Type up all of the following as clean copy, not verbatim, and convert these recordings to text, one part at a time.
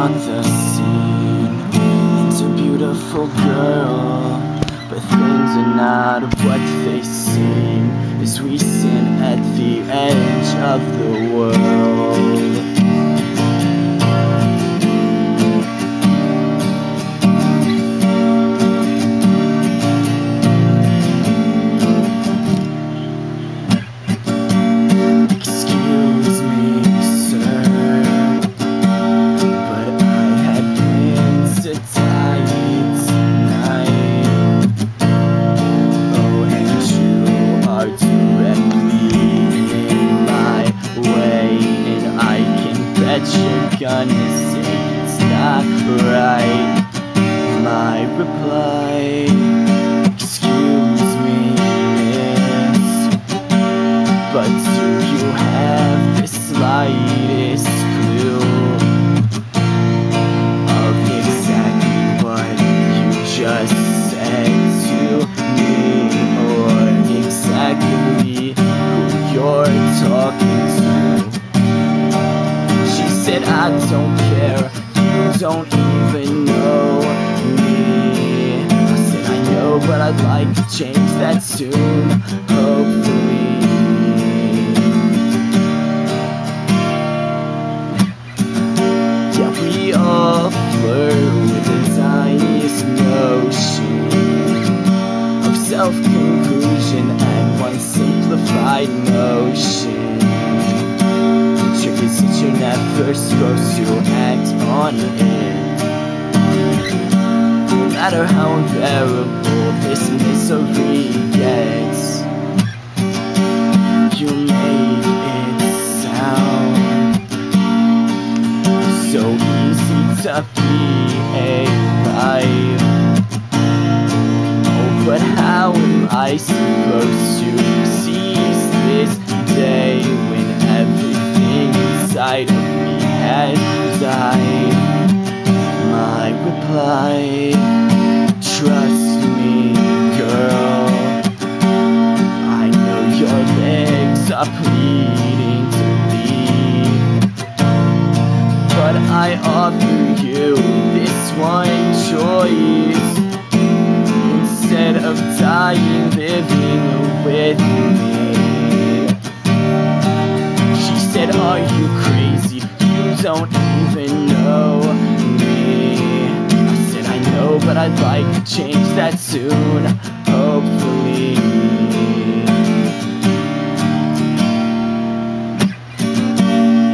on the scene. It's a beautiful girl, but things are not what they seem as we sit at the edge of the world. You're gonna say it's not right. My reply, excuse me, miss, but do you have the slightest clue of exactly what you just said to me, or exactly who you're talking to? I don't care, you don't even know me. I said I know, but I'd like to change that soon, hopefully. Yeah, we all flirt with the tiniest notion of self-conclusion and one simplified notion. Since you're never supposed to act on it, no matter how unbearable this misery gets, you make it sound so easy to be alive. Oh, but how am I supposed to seize this day when everything inside of me has died? My reply, trust me, girl, I know your legs are pleading to leave, but I offer you this one choice. Instead of dying, living with me. She said, are you crazy? You don't even know me. I said, I know, but I'd like to change that soon, hopefully.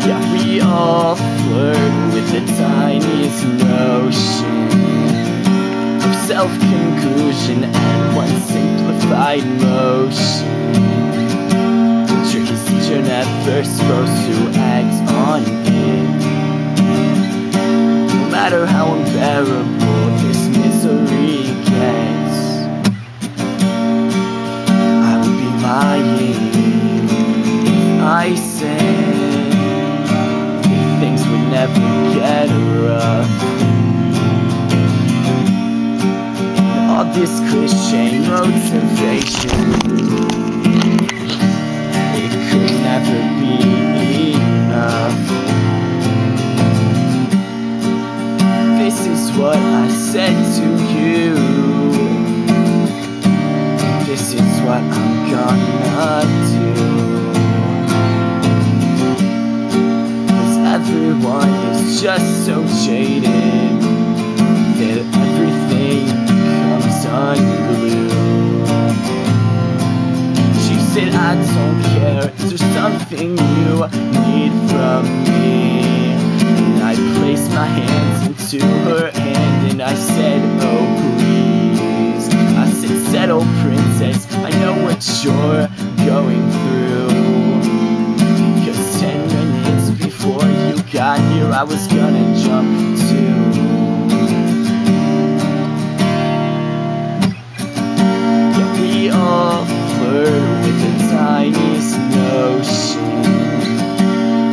Yeah, we all flirt with the tiniest notion of self-conclusion and one simplified motion. The trick is that you're never supposed to act on it, no matter how unbearable this misery gets. I would be lying if I said things would never get rough. All this cliche motivation, it could never be enough. This is what I said to you. This is what I'm gonna do. 'Cause everyone is just so jaded that everything comes unglued. She said, I don't care, is there something you need from me? And I placed my hands into her hand and I said, oh please. I said, settle princess, I know what you're going through. Because 10 minutes before you got here I was gonna jump too. With the tiniest notion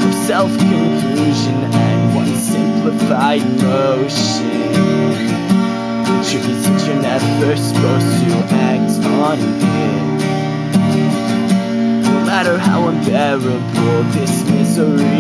of self-conclusion and one simplified motion. The trick is that you're never supposed to act on it, no matter how unbearable this misery